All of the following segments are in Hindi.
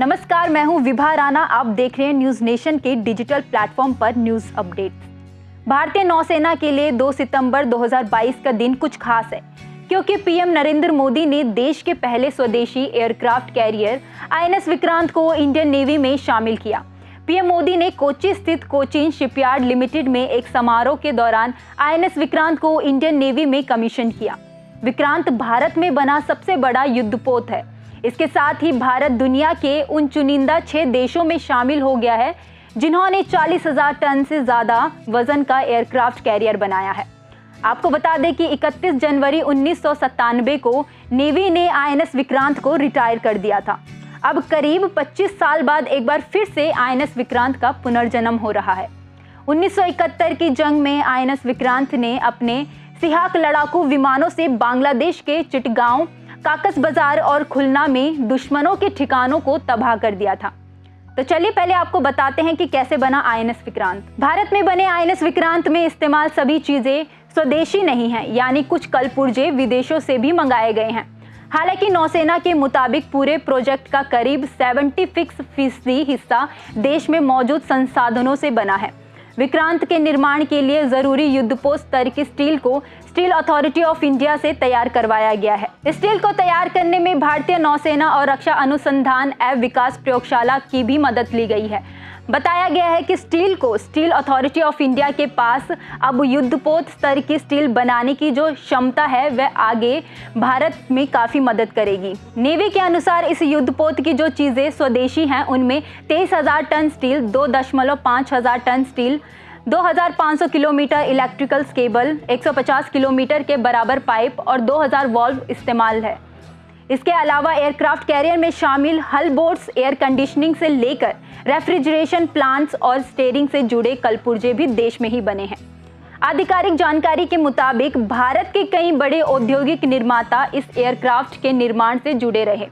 नमस्कार, मैं हूं विभा राणा। आप देख रहे हैं न्यूज नेशन के डिजिटल प्लेटफॉर्म पर न्यूज अपडेट्स। भारतीय नौसेना के लिए 2 सितंबर 2022 का दिन कुछ खास है, क्योंकि पीएम नरेंद्र मोदी ने देश के पहले स्वदेशी एयरक्राफ्ट कैरियर आईएनएस विक्रांत को इंडियन नेवी में शामिल किया। पीएम मोदी ने कोच्चि स्थित कोचिन शिपयार्ड लिमिटेड में एक समारोह के दौरान आईएनएस विक्रांत को इंडियन नेवी में कमीशन किया। विक्रांत भारत में बना सबसे बड़ा युद्धपोत है। इसके साथ ही भारत दुनिया के उन चुनिंदा 6 देशों में शामिल हो गया है जिन्होंने 40,000 टन से ज्यादा वजन का एयरक्राफ्ट कैरियर बनाया है। आपको बता दें कि 31 जनवरी 1997 को नेवी ने आईएनएस विक्रांत को रिटायर कर दिया था। अब करीब 25 साल बाद एक बार फिर से आईएनएस विक्रांत का पुनर्जन्म हो रहा है। 1971 की जंग में आईएनएस विक्रांत ने अपने सिहाक लड़ाकू विमानों से बांग्लादेश के चिटगांव, काकस बाजार और खुलना में दुश्मनों के ठिकानों को तबाह कर दिया था। तो चलिए पहले आपको बताते हैं कि कैसे बना आईएनएस विक्रांत। भारत में बने आईएनएस विक्रांत में इस्तेमाल सभी चीजें स्वदेशी नहीं हैं, यानी कुछ कलपुर्जे विदेशों से भी मंगाए गए हैं। हालांकि नौसेना के मुताबिक पूरे प्रोजेक्ट का करीब 76% हिस्सा देश में मौजूद संसाधनों से बना है। विक्रांत के निर्माण के लिए जरूरी युद्धपोत स्तर की स्टील को स्टील अथॉरिटी ऑफ इंडिया से तैयार करवाया गया है। स्टील को तैयार करने में भारतीय नौसेना और रक्षा अनुसंधान एवं विकास प्रयोगशाला की भी मदद ली गई है। बताया गया है कि स्टील को स्टील अथॉरिटी ऑफ इंडिया के पास अब युद्धपोत स्तर की स्टील बनाने की जो क्षमता है वह आगे भारत में काफ़ी मदद करेगी। नेवी के अनुसार इस युद्धपोत की जो चीज़ें स्वदेशी हैं उनमें 23,000 टन स्टील, 2.5 हजार ton steel, 2,500 kilometre electrical cable, 150 kilometre के बराबर पाइप और 2,000 वॉल्व इस्तेमाल है। इसके अलावा एयरक्राफ्ट कैरियर में शामिल हल बोर्ड्स, एयर कंडीशनिंग से लेकर रेफ्रिजरेशन प्लांट्स और स्टीयरिंग से जुड़े कलपुर्जे भी देश में ही बने हैं। आधिकारिक जानकारी के मुताबिक भारत के कई बड़े औद्योगिक निर्माता इस एयरक्राफ्ट के निर्माण से जुड़े रहे।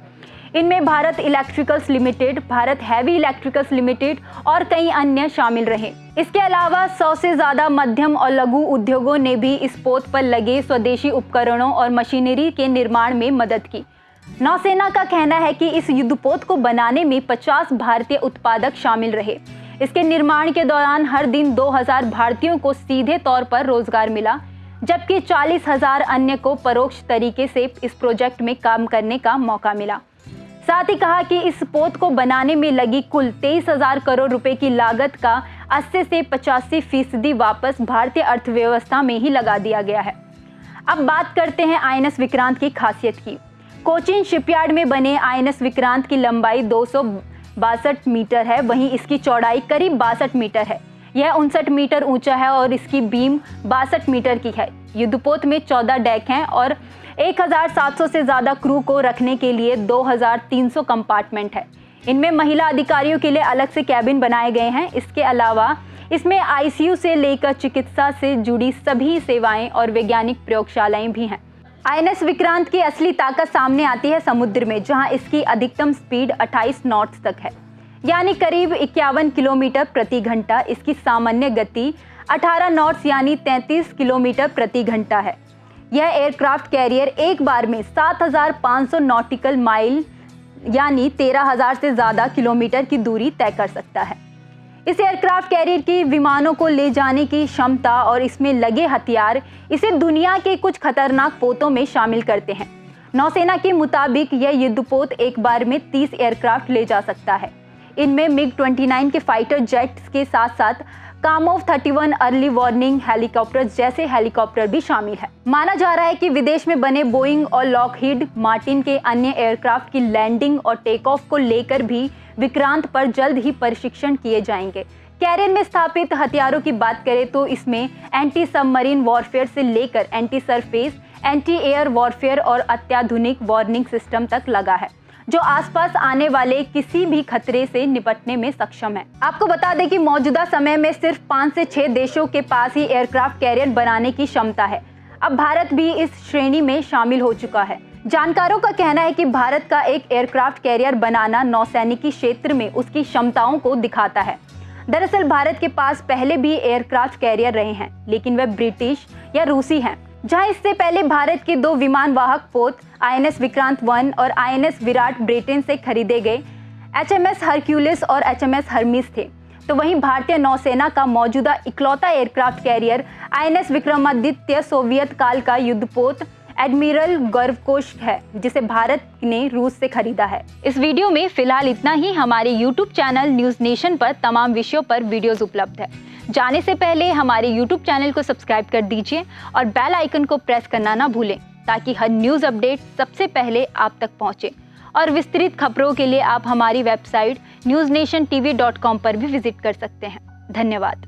इनमें Bharat electricals limited, Bharat heavy electricals limited और कई अन्य शामिल रहे। इसके अलावा 100 से ज़्यादा मध्यम और लघु उद्योगों ने भी इस पोत पर लगे स्वदेशी उपकरणों और मशीनरी के निर्माण में मदद की। नौसेना का कहना है कि इस युद्धपोत को बनाने में 50 भारतीय उत्पादक शामिल रहे। इसके निर्माण के दौरान हर दिन 2,000 भारतीयों को सीधे तौर पर रोजगार मिला, जबकि 40,000 अन्य को परोक्ष तरीके से इस प्रोजेक्ट में काम करने का मौका मिला। साथ ही कहा कि इस पोत को बनाने में लगी कुल 23,000 करोड़ रुपए की लागत का 80 से 85% वापस भारतीय अर्थव्यवस्था में ही लगा दिया गया है। अब बात करते हैं आईएनएस विक्रांत की खासियत की। कोचिन शिपयार्ड में बने आईएनएस विक्रांत की लंबाई 262 मीटर है, वहीं इसकी चौड़ाई करीब 62 मीटर है। यह 59 मीटर ऊंचा है और इसकी बीम 62 मीटर की है। युद्धपोत में 14 डेक हैं और 1,700 से ज़्यादा क्रू को रखने के लिए 2,300 कंपार्टमेंट है। इनमें महिला अधिकारियों के लिए अलग से कैबिन बनाए गए हैं। इसके अलावा इसमें आईसीयू से लेकर चिकित्सा से जुड़ी सभी सेवाएं और वैज्ञानिक प्रयोगशालाएं भी हैं। आईएनएस विक्रांत की असली ताकत सामने आती है समुद्र में, जहां इसकी अधिकतम स्पीड 28 नॉट्स तक है, यानी करीब 51 किलोमीटर प्रति घंटा। इसकी सामान्य गति 18 नॉट्स यानी 33 किलोमीटर प्रति घंटा है। यह एयरक्राफ्ट कैरियर एक बार में 7,500 नॉटिकल माइल यानी 13,000 से ज़्यादा किलोमीटर की दूरी तय कर सकता है। इस एयरक्राफ्ट कैरियर की विमानों को ले जाने की क्षमता और इसमें लगे हथियार इसे दुनिया के कुछ खतरनाक पोतों में शामिल करते हैं। नौसेना के मुताबिक यह युद्धपोत एक बार में 30 एयरक्राफ्ट ले जा सकता है। इनमें MiG-29 के फाइटर जेट्स के साथ साथ कामोव 31 अर्ली वार्निंग हेलीकॉप्टर जैसे हेलीकॉप्टर भी शामिल है। माना जा रहा है कि विदेश में बने बोइंग और लॉकहीड मार्टिन के अन्य एयरक्राफ्ट की लैंडिंग और टेक ऑफ को लेकर भी विक्रांत पर जल्द ही प्रशिक्षण किए जाएंगे। कैरियर में स्थापित हथियारों की बात करें तो इसमें एंटी सबमरीन वॉरफेयर से लेकर anti surface, anti air warfare और अत्याधुनिक वार्निंग सिस्टम तक लगा है, जो आसपास आने वाले किसी भी खतरे से निपटने में सक्षम है। आपको बता दें कि मौजूदा समय में सिर्फ 5 से 6 देशों के पास ही एयरक्राफ्ट कैरियर बनाने की क्षमता है। अब भारत भी इस श्रेणी में शामिल हो चुका है। जानकारों का कहना है कि भारत का एक एयरक्राफ्ट कैरियर बनाना नौसैनिकी क्षेत्र में उसकी क्षमताओं को दिखाता है। दरअसल भारत के पास पहले भी एयरक्राफ्ट कैरियर रहे हैं, लेकिन वे ब्रिटिश या रूसी हैं। जहां इससे पहले भारत के 2 विमान वाहक पोत आईएनएस विक्रांत 1 और आईएनएस विराट ब्रिटेन से खरीदे गए। HMS हरक्यूलिस और HMS हर्मीस थे। तो वहीं भारतीय नौसेना का मौजूदा इकलौता aircraft carrier INS Vikramaditya Soviet काल का युद्धपोत एडमिरल गौरवकोश है, जिसे भारत ने रूस से खरीदा है। इस वीडियो में फिलहाल इतना ही। हमारे YouTube चैनल न्यूज़ नेशन पर तमाम विषयों पर वीडियोस उपलब्ध है। जाने से पहले हमारे YouTube चैनल को सब्सक्राइब कर दीजिए और बेल आइकन को प्रेस करना ना भूलें, ताकि हर न्यूज़ अपडेट सबसे पहले आप तक पहुंचे। और विस्तृत खबरों के लिए आप हमारी वेबसाइट newsnationtv.com पर भी विजिट कर सकते हैं। धन्यवाद।